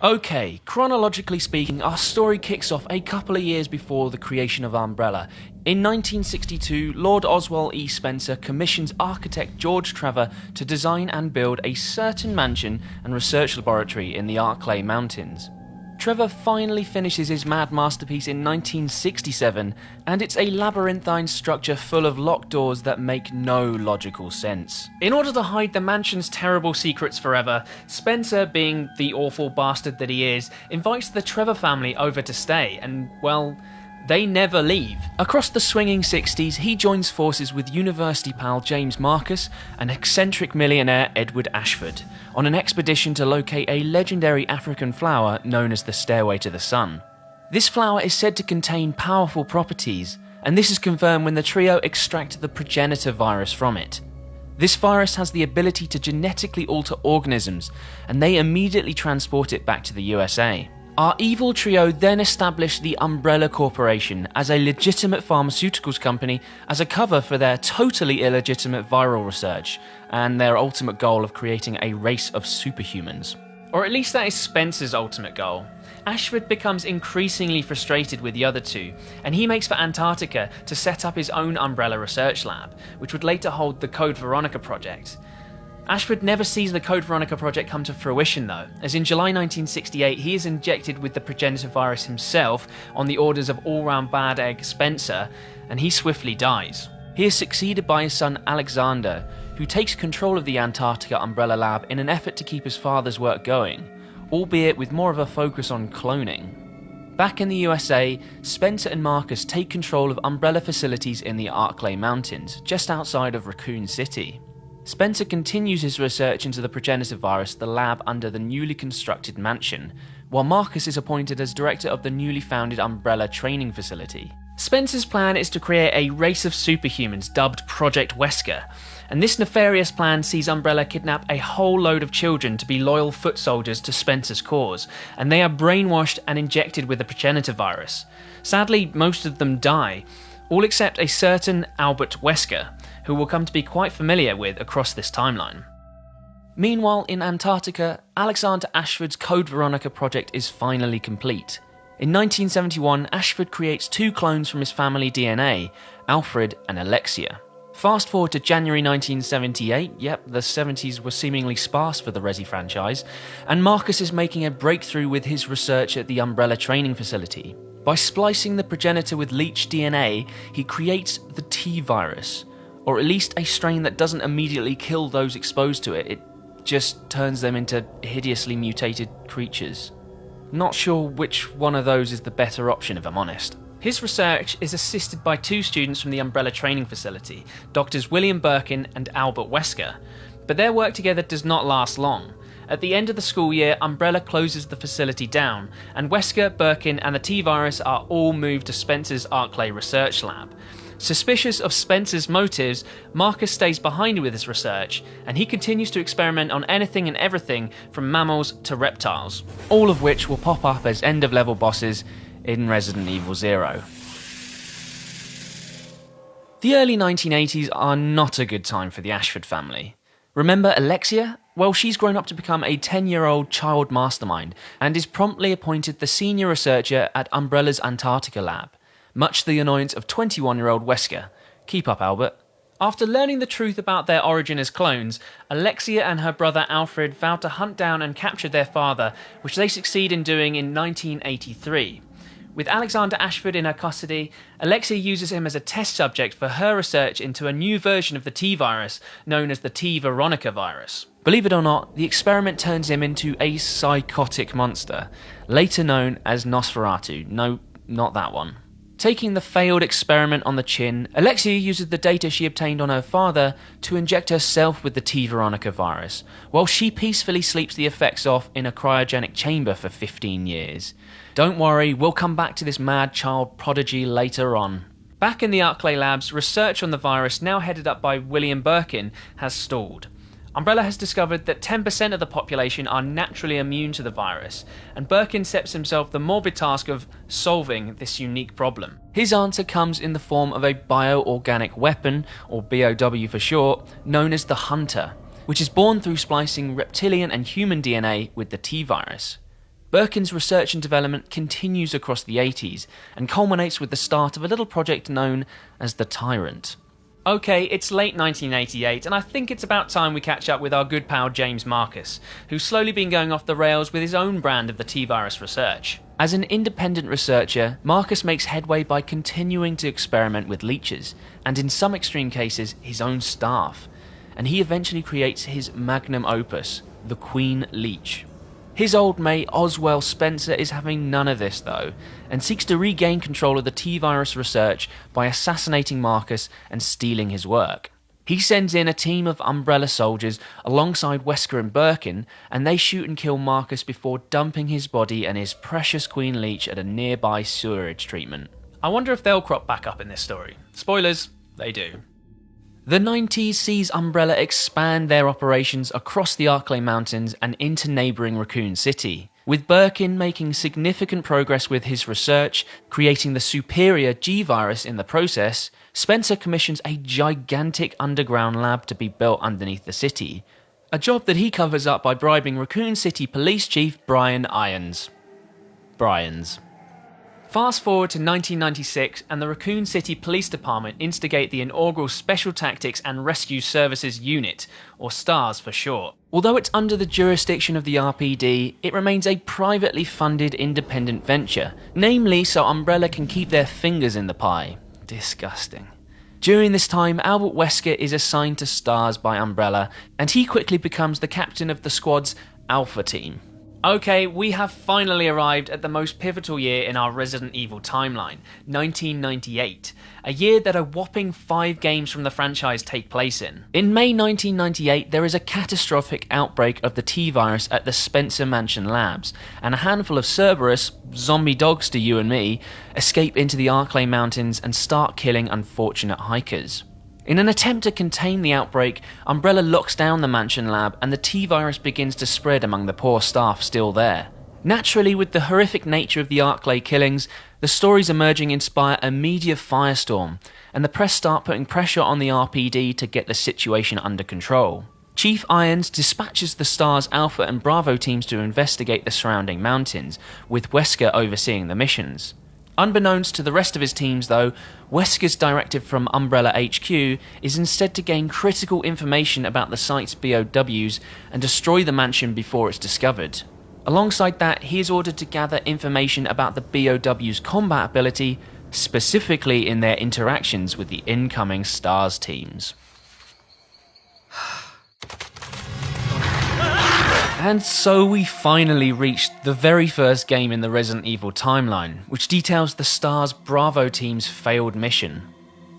Okay, chronologically speaking, our story kicks off a couple of years before the creation of Umbrella. In 1962, Lord Oswald E. Spencer commissions architect George Trevor to design and build a certain mansion and research laboratory in the Arklay Mountains. Trevor finally finishes his mad masterpiece in 1967, and it's a labyrinthine structure full of locked doors that make no logical sense. In order to hide the mansion's terrible secrets forever, Spencer, being the awful bastard that he is, invites the Trevor family over to stay, and, well, they never leave. Across the swinging 60s, he joins forces with university pal James Marcus and eccentric millionaire Edward Ashford on an expedition to locate a legendary African flower known as the Stairway to the Sun. This flower is said to contain powerful properties, and this is confirmed when the trio extract the progenitor virus from it. This virus has the ability to genetically alter organisms, and they immediately transport it back to the USA. Our evil trio then established the Umbrella Corporation as a legitimate pharmaceuticals company as a cover for their totally illegitimate viral research and their ultimate goal of creating a race of superhumans. Or at least that is Spencer's ultimate goal. Ashford becomes increasingly frustrated with the other two, and he makes for Antarctica to set up his own Umbrella research lab, which would later hold the Code Veronica project. Ashford never sees the Code Veronica project come to fruition though, as in July 1968 he is injected with the progenitor virus himself on the orders of all-round bad egg Spencer, and he swiftly dies. He is succeeded by his son Alexander, who takes control of the Antarctica Umbrella Lab in an effort to keep his father's work going, albeit with more of a focus on cloning. Back in the USA, Spencer and Marcus take control of Umbrella facilities in the Arklay Mountains, just outside of Raccoon City. Spencer continues his research into the progenitor virus at the lab under the newly constructed mansion, while Marcus is appointed as director of the newly founded Umbrella training facility. Spencer's plan is to create a race of superhumans dubbed Project Wesker, and this nefarious plan sees Umbrella kidnap a whole load of children to be loyal foot soldiers to Spencer's cause, and they are brainwashed and injected with the progenitor virus. Sadly, most of them die, all except a certain Albert Wesker, who we'll come to be quite familiar with across this timeline. Meanwhile, in Antarctica, Alexander Ashford's Code Veronica project is finally complete. In 1971, Ashford creates two clones from his family DNA, Alfred and Alexia. Fast forward to January 1978, yep, the 70s were seemingly sparse for the Resi franchise, and Marcus is making a breakthrough with his research at the Umbrella training facility. By splicing the progenitor with leech DNA, he creates the T-virus, or at least a strain that doesn't immediately kill those exposed to it, it just turns them into hideously mutated creatures. Not sure which one of those is the better option if I'm honest. His research is assisted by two students from the Umbrella training facility, Doctors William Birkin and Albert Wesker, but their work together does not last long. At the end of the school year, Umbrella closes the facility down, and Wesker, Birkin and the T-virus are all moved to Spencer's Arklay research lab. Suspicious of Spencer's motives, Marcus stays behind with his research, and he continues to experiment on anything and everything from mammals to reptiles, all of which will pop up as end-of-level bosses in Resident Evil 0. The early 1980s are not a good time for the Ashford family. Remember Alexia? Well, she's grown up to become a 10-year-old child mastermind, and is promptly appointed the senior researcher at Umbrella's Antarctica lab, much to the annoyance of 21-year-old Wesker. Keep up, Albert. After learning the truth about their origin as clones, Alexia and her brother Alfred vow to hunt down and capture their father, which they succeed in doing in 1983. With Alexander Ashford in her custody, Alexia uses him as a test subject for her research into a new version of the T-virus, known as the T. Veronica virus. Believe it or not, the experiment turns him into a psychotic monster, later known as Nosferatu. No, not that one. Taking the failed experiment on the chin, Alexia uses the data she obtained on her father to inject herself with the T. Veronica virus, while she peacefully sleeps the effects off in a cryogenic chamber for 15 years. Don't worry, we'll come back to this mad child prodigy later on. Back in the Arklay labs, research on the virus, now headed up by William Birkin, has stalled. Umbrella has discovered that 10% of the population are naturally immune to the virus, and Birkin sets himself the morbid task of solving this unique problem. His answer comes in the form of a bioorganic weapon, or BOW for short, known as the Hunter, which is born through splicing reptilian and human DNA with the T-virus. Birkin's research and development continues across the 80s and culminates with the start of a little project known as the Tyrant. Okay, it's late 1988, and I think it's about time we catch up with our good pal James Marcus, who's slowly been going off the rails with his own brand of the T-Virus research. As an independent researcher, Marcus makes headway by continuing to experiment with leeches, and in some extreme cases, his own staff. And he eventually creates his magnum opus, the Queen Leech. His old mate Oswell Spencer is having none of this though, and seeks to regain control of the T-Virus research by assassinating Marcus and stealing his work. He sends in a team of Umbrella soldiers alongside Wesker and Birkin, and they shoot and kill Marcus before dumping his body and his precious Queen Leech at a nearby sewerage treatment. I wonder if they'll crop back up in this story. Spoilers, they do. The 90s sees Umbrella expand their operations across the Arklay Mountains and into neighbouring Raccoon City, with Birkin making significant progress with his research, creating the superior G-Virus in the process. Spencer commissions a gigantic underground lab to be built underneath the city, a job that he covers up by bribing Raccoon City Police Chief Brian Irons. Fast forward to 1996 and the Raccoon City Police Department instigate the inaugural Special Tactics and Rescue Services Unit, or STARS for short. Although it's under the jurisdiction of the RPD, it remains a privately funded independent venture, namely so Umbrella can keep their fingers in the pie. Disgusting. During this time, Albert Wesker is assigned to STARS by Umbrella, and he quickly becomes the captain of the squad's Alpha Team. Okay, we have finally arrived at the most pivotal year in our Resident Evil timeline, 1998, a year that a whopping 5 games from the franchise take place in. In May 1998, there is a catastrophic outbreak of the T-Virus at the Spencer Mansion Labs, and a handful of Cerberus, zombie dogs to you and me, escape into the Arklay Mountains and start killing unfortunate hikers. In an attempt to contain the outbreak, Umbrella locks down the Mansion Lab and the T-Virus begins to spread among the poor staff still there. Naturally, with the horrific nature of the Arklay killings, the stories emerging inspire a media firestorm, and the press start putting pressure on the RPD to get the situation under control. Chief Irons dispatches the STARS Alpha and Bravo teams to investigate the surrounding mountains, with Wesker overseeing the missions. Unbeknownst to the rest of his teams though, Wesker's directive from Umbrella HQ is instead to gain critical information about the site's BOWs and destroy the mansion before it's discovered. Alongside that, he is ordered to gather information about the BOWs' combat ability, specifically in their interactions with the incoming STARS teams. And so we finally reached the very first game in the Resident Evil timeline, which details the STARS Bravo team's failed mission.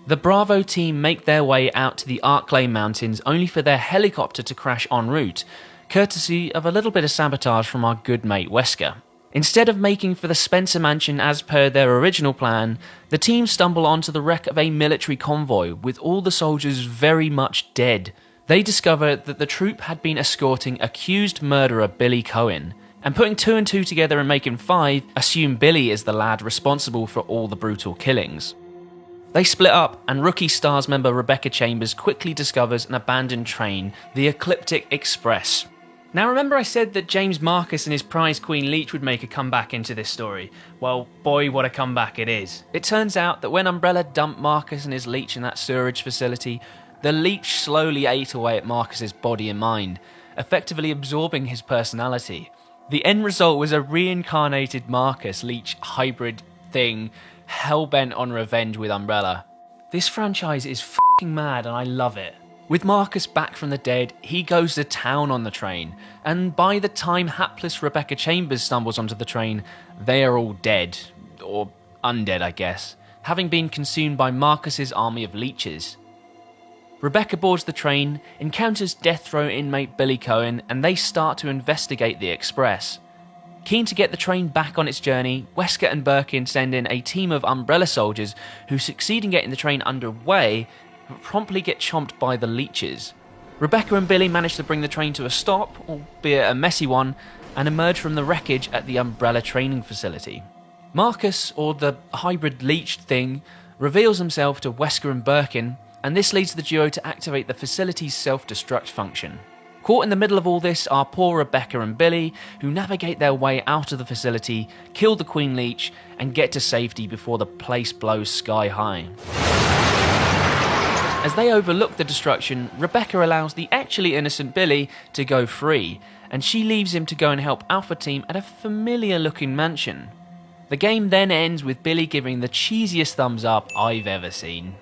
The Bravo team make their way out to the Arklay Mountains only for their helicopter to crash en route, courtesy of a little bit of sabotage from our good mate Wesker. Instead of making for the Spencer Mansion as per their original plan, the team stumble onto the wreck of a military convoy with all the soldiers very much dead. They discover that the troop had been escorting accused murderer Billy Cohen, and putting 2 and 2 together and making 5, assume Billy is the lad responsible for all the brutal killings. They split up, and rookie STARS member Rebecca Chambers quickly discovers an abandoned train, the Ecliptic Express. Now remember I said that James Marcus and his prize Queen Leech would make a comeback into this story? Well, boy what a comeback it is. It turns out that when Umbrella dumped Marcus and his leech in that sewerage facility, the leech slowly ate away at Marcus's body and mind, effectively absorbing his personality. The end result was a reincarnated Marcus Leech hybrid thing, hell-bent on revenge with Umbrella. This franchise is f***ing mad and I love it. With Marcus back from the dead, he goes to town on the train, and by the time hapless Rebecca Chambers stumbles onto the train, they are all dead, or undead I guess, having been consumed by Marcus's army of leeches. Rebecca boards the train, encounters death row inmate Billy Cohen, and they start to investigate the express. Keen to get the train back on its journey, Wesker and Birkin send in a team of Umbrella soldiers who succeed in getting the train underway, but promptly get chomped by the leeches. Rebecca and Billy manage to bring the train to a stop, albeit a messy one, and emerge from the wreckage at the Umbrella training facility. Marcus, or the hybrid leech thing, reveals himself to Wesker and Birkin, and this leads the duo to activate the facility's self-destruct function. Caught in the middle of all this are poor Rebecca and Billy, who navigate their way out of the facility, kill the Queen Leech, and get to safety before the place blows sky high. As they overlook the destruction, Rebecca allows the actually innocent Billy to go free, and she leaves him to go and help Alpha Team at a familiar-looking mansion. The game then ends with Billy giving the cheesiest thumbs up I've ever seen.